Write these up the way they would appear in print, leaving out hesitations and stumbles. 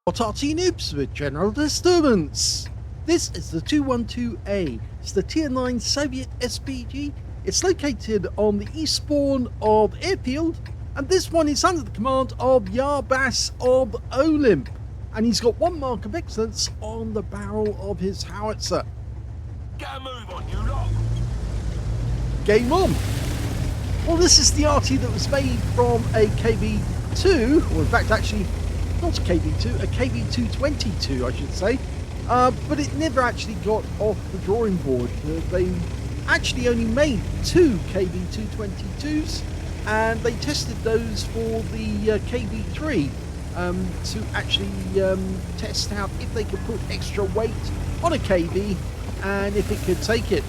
Arty Noobs with general disturbance. This is the 212A. It's the Tier 9 Soviet SPG. It's located on the east spawn of Airfield, and this one is under the command of Yarbas of OLIMP, and he's got one mark of excellence on the barrel of his howitzer. Get a move on, you lot. Game on. Well, this is the Arty that was made from a KV2, or in fact actually not a KV2, a KV222 I should say, but it never actually got off the drawing board. They actually only made two KV222s, and they tested those for the KV3 to actually test out if they could put extra weight on a KV and if it could take it.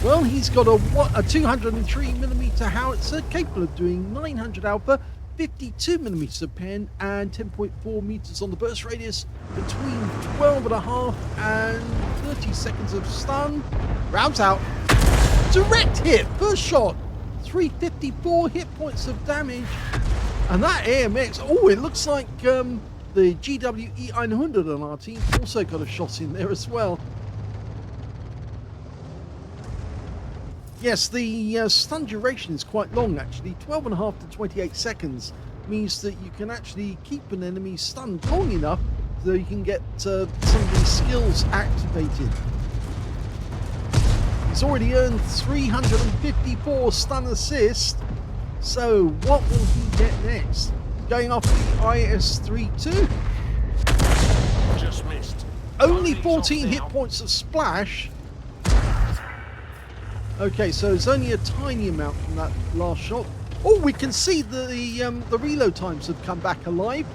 Well, he's got a 203mm howitzer capable of doing 900 alpha, 52mm pen, and 10.4 meters on the burst radius, between 12.5 and 30 seconds of stun. Rounds out. Direct hit, first shot, 354 hit points of damage. And that AMX, oh, it looks like the GWE-100 on our team also got a shot in there as well. Yes, the stun duration is quite long actually. 12.5 to 28 seconds means that you can actually keep an enemy stunned long enough so you can get some of these skills activated. He's already earned 354 stun assist. So what will he get next? Going off the IS-32. Just missed. Only 14 hit points of splash. Okay, so it's only a tiny amount from that last shot. Oh, we can see the reload times have come back alive.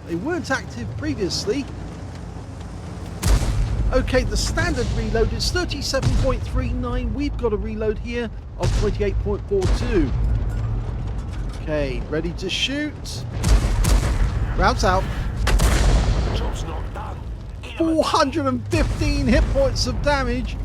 They weren't active previously. Okay, the standard reload is 37.39. We've got a reload here of 28.42. Okay, ready to shoot. Rounds out. Job's not done. 415 hit points of damage.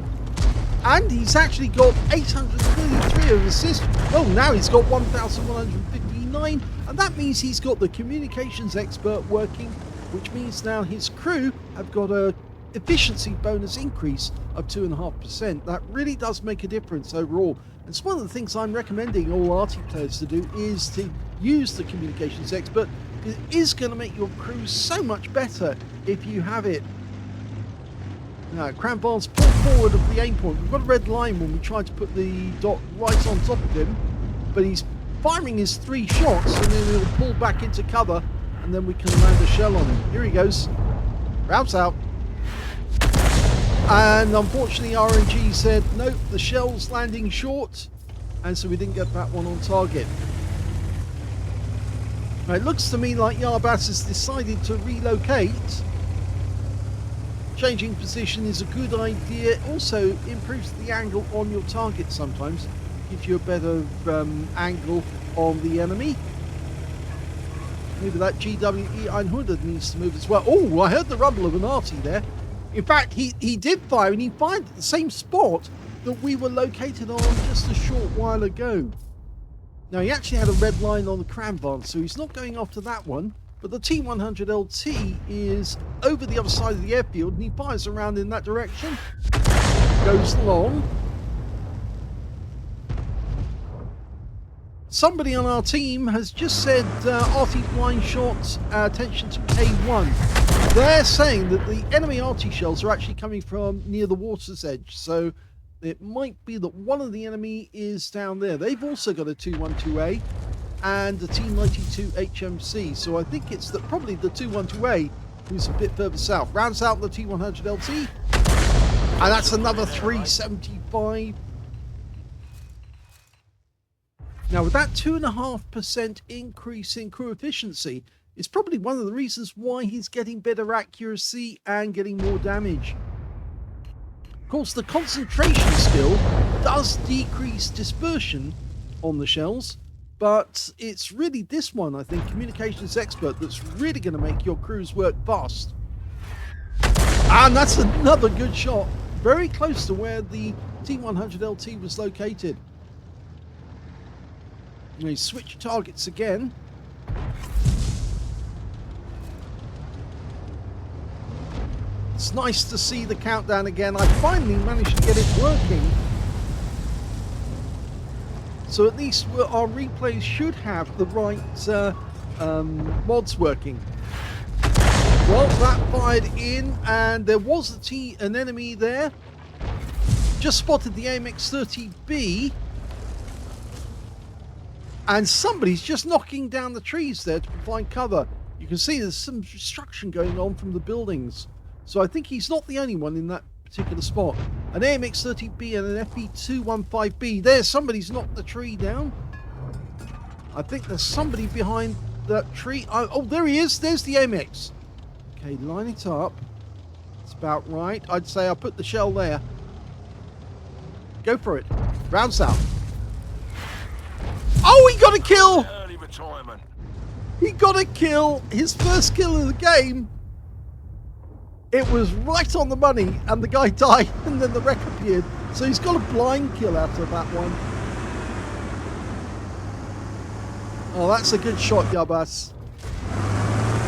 And he's actually got 833 of assist. Well, now he's got 1,159, and that means he's got the communications expert working, which means now his crew have got a efficiency bonus increase of 2.5%. That really does make a difference overall. And it's one of the things I'm recommending all Arty players to do is to use the communications expert. It is going to make your crew so much better if you have it. Now, Cranbar's pulled forward of the aim point. We've got a red line when we tried to put the dot right on top of him, but he's firing his 3 shots and then he'll pull back into cover and then we can land a shell on him. Here he goes. Rounds out. And unfortunately RNG said, nope, the shell's landing short, and so we didn't get that one on target. Now, it looks to me like Yarbas has decided to relocate. Changing position is a good idea. It also improves the angle on your target sometimes. Gives you a better angle on the enemy. Maybe that GWE-100 needs to move as well. Oh, I heard the rumble of an Arty there. In fact, he did fire, and he fired at the same spot that we were located on just a short while ago. Now, he actually had a red line on the Cranbar, so he's not going after that one. But the T100LT is over the other side of the airfield, and he fires around in that direction. Goes long. Somebody on our team has just said, Arty blind shot, attention to K1. They're saying that the enemy Arty shells are actually coming from near the water's edge, so it might be that one of the enemy is down there. They've also got a 212A. And a T92 HMC, so I think it's probably the 212A who's a bit further south. Rounds out the T100LT, and that's another 375. Now, with that 2.5% increase in crew efficiency, it's probably one of the reasons why he's getting better accuracy and getting more damage. Of course, the concentration skill does decrease dispersion on the shells, but it's really this one, I think, Communications Expert, that's really going to make your crews work fast. And that's another good shot. Very close to where the T100LT was located. And he switched targets again. It's nice to see the countdown again. I finally managed to get it working. So at least our replays should have the right mods working. Well, that fired in, and there was an enemy there. Just spotted the AMX-30B. And somebody's just knocking down the trees there to provide cover. You can see there's some destruction going on from the buildings. So I think he's not the only one in that particular spot. An AMX-30B and an FE215B. There, somebody's knocked the tree down. I think there's somebody behind that tree. Oh, there he is. There's the AMX. Okay, line it up. It's about right. I'd say I'll put the shell there. Go for it. Round south. Oh, he got a kill! Early retirement. He got a kill. His first kill of the game. It was right on the money, and the guy died, and then the wreck appeared. So he's got a blind kill out of that one. Oh, that's a good shot, Yabas.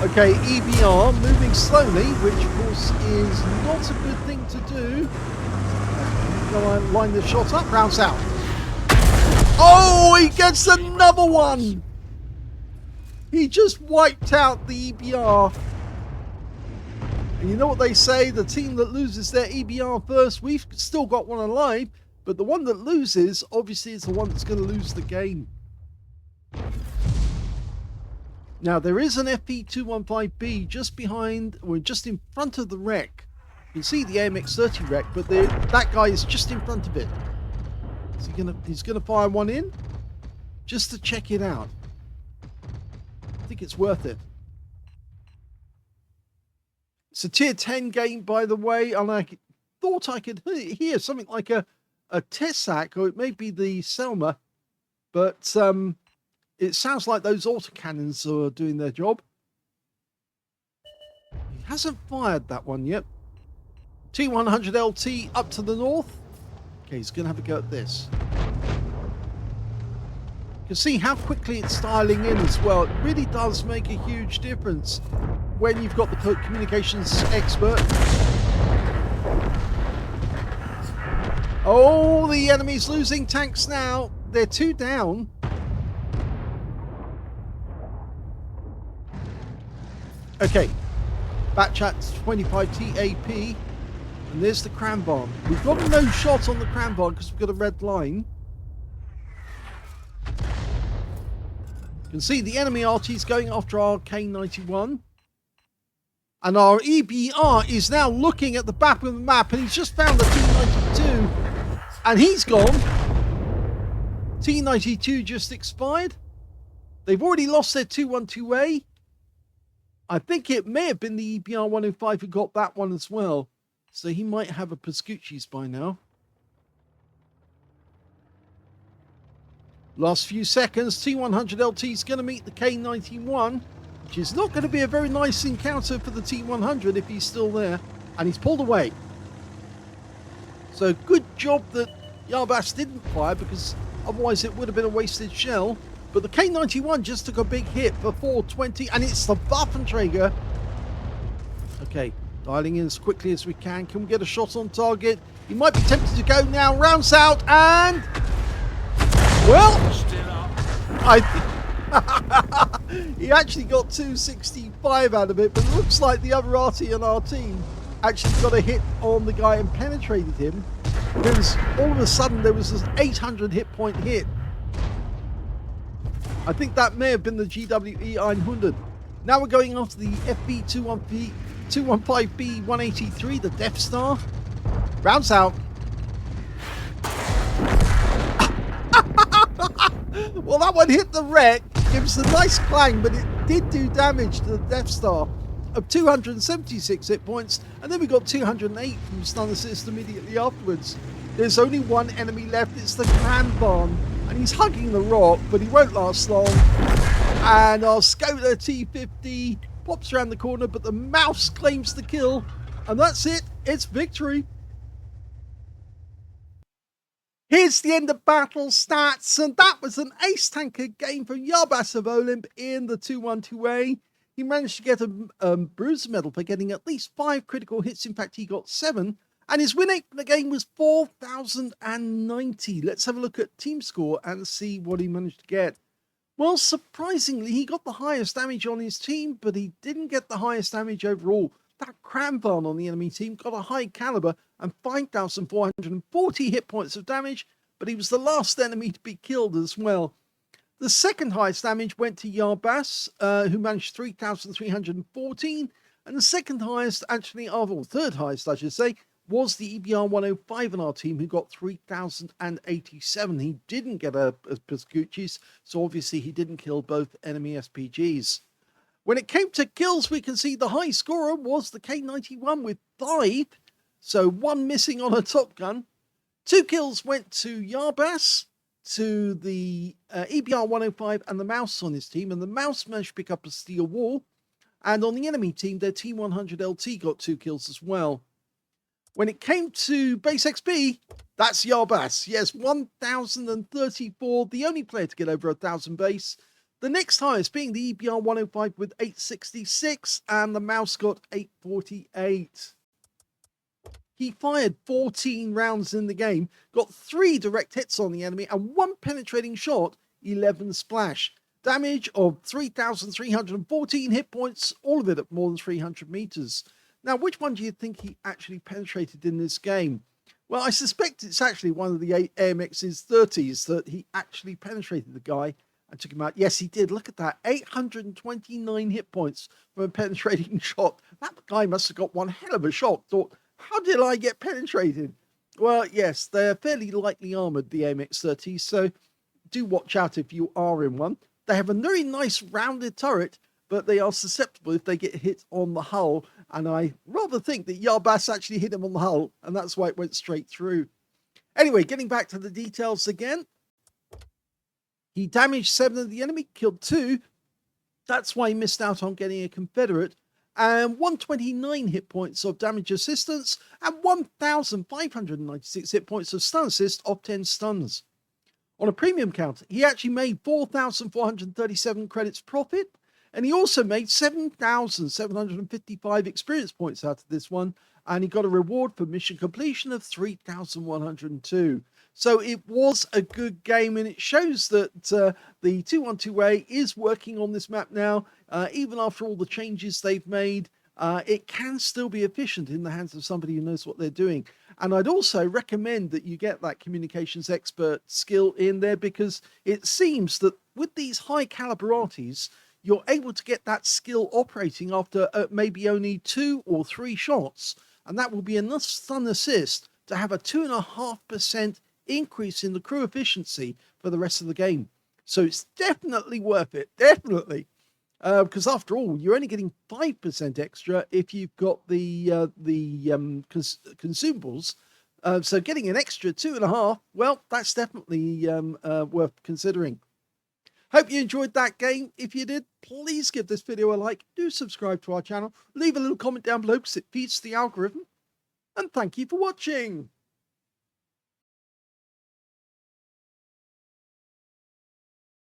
Okay, EBR moving slowly, which of course is not a good thing to do. Go and line the shot up, round south. Oh, he gets another one! He just wiped out the EBR. And you know what they say, the team that loses their EBR first, we've still got one alive, but the one that loses, obviously, is the one that's going to lose the game. Now, there is an FE215B just behind, or just in front of the wreck. You can see the AMX-30 wreck, but that guy is just in front of it. Is he's gonna fire one in? Just to check it out. I think it's worth it. It's a tier 10 game, by the way, and I thought I could hear something like a Tessac, or it may be the Selma, but it sounds like those autocannons are doing their job. He hasn't fired that one yet. T100LT up to the north. Okay, he's going to have a go at this. You can see how quickly it's dialing in as well. It really does make a huge difference when you've got the communications expert. Oh, the enemy's losing tanks now. They're 2 down. Okay, batch at 25 TAP. And there's the cram barn. We've got a no shot on the cram barn because we've got a red line. You can see the enemy Arty is going after our K91. And our EBR is now looking at the back of the map, and he's just found the T92. And he's gone. T92 just expired. They've already lost their 212A. I think it may have been the EBR 105 who got that one as well. So he might have a Pascucci's by now. Last few seconds, T100LT is going to meet the K91, which is not going to be a very nice encounter for the T100 if he's still there. And he's pulled away. So good job that Yarbas didn't fire, because otherwise it would have been a wasted shell. But the K91 just took a big hit for 420, and it's the Waffenträger. Okay. Dialing in as quickly as we can. Can we get a shot on target? He might be tempted to go now. Rounds out, and well, he actually got 265 out of it, but it looks like the other Arty on our team actually got a hit on the guy and penetrated him. There was all of a sudden there was this 800 hit point hit. I think that may have been the GWE 100. Now we're going after the FB215B 183, the Death Star. Rounds out. Well, that one hit the wreck. Gives a nice clang, but it did do damage to the Death Star of 276 hit points. And then we got 208 from stun assist immediately afterwards. There's only one enemy left. It's the Cram Barn. And he's hugging the rock, but he won't last long. And our Skoda T50 pops around the corner, but the mouse claims the kill. And that's it. It's victory. Here's the end of battle stats. And that was an ace tanker game from Yarbas of OLIMP in the 212A. He managed to get a bruiser medal for getting at least 5 critical hits. In fact, he got 7. And his win rate for the game was 4,090. Let's have a look at team score and see what he managed to get. Well, surprisingly, he got the highest damage on his team, but he didn't get the highest damage overall. That Cramvan on the enemy team got a high caliber and 5,440 hit points of damage, but he was the last enemy to be killed as well. The second highest damage went to Yarbas, who managed 3,314, and the second highest, actually, or third highest, I should say, was the EBR 105 in our team, who got 3,087. He didn't get a Pascucci's, so obviously he didn't kill both enemy SPGs. When it came to kills, we can see the high scorer was the K91 with 5, so 1 missing on a Top Gun. 2 kills went to Yarbas, to the EBR 105 and the Mouse on his team, and the Mouse managed to pick up a steel wall. And on the enemy team, their T100 LT got 2 kills as well. When it came to base XP, that's Yarbas. Yes, 1,034, the only player to get over 1,000 base. The next highest being the EBR 105 with 866, and the Mouse got 848. He fired 14 rounds in the game, got 3 direct hits on the enemy, and 1 penetrating shot, 11 splash. Damage of 3,314 hit points, all of it at more than 300 meters. Now, which one do you think he actually penetrated in this game? Well, I suspect it's actually one of the AMX's 30s that he actually penetrated the guy and took him out. Yes, he did. Look at that. 829 hit points from a penetrating shot. That guy must have got one hell of a shot. Thought, how did I get penetrated? Well, yes, they're fairly lightly armored, the AMX-30s, so do watch out if you are in one. They have a very nice rounded turret, but they are susceptible if they get hit on the hull, and I rather think that Yarbas actually hit him on the hull, and that's why it went straight through. Anyway, getting back to the details again, he damaged 7 of the enemy, killed 2. That's why he missed out on getting a Confederate, and 129 hit points of damage assistance, and 1,596 hit points of stun assist of 10 stuns. On a premium count, he actually made 4,437 credits profit, and he also made 7,755 experience points out of this one, and he got a reward for mission completion of 3,102. So it was a good game, and it shows that the 212A is working on this map now. Even after all the changes they've made, it can still be efficient in the hands of somebody who knows what they're doing. And I'd also recommend that you get that communications expert skill in there, because it seems that with these high caliber Artys, you're able to get that skill operating after maybe only 2 or 3 shots. And that will be enough stun assist to have a 2.5% increase in the crew efficiency for the rest of the game. So it's definitely worth it. Definitely. Because after all, you're only getting 5% extra if you've got the consumables. So getting an extra 2.5, well, that's definitely worth considering. Hope you enjoyed that game. If you did, please give this video a like. Do subscribe to our channel. Leave a little comment down below because it feeds the algorithm. And thank you for watching.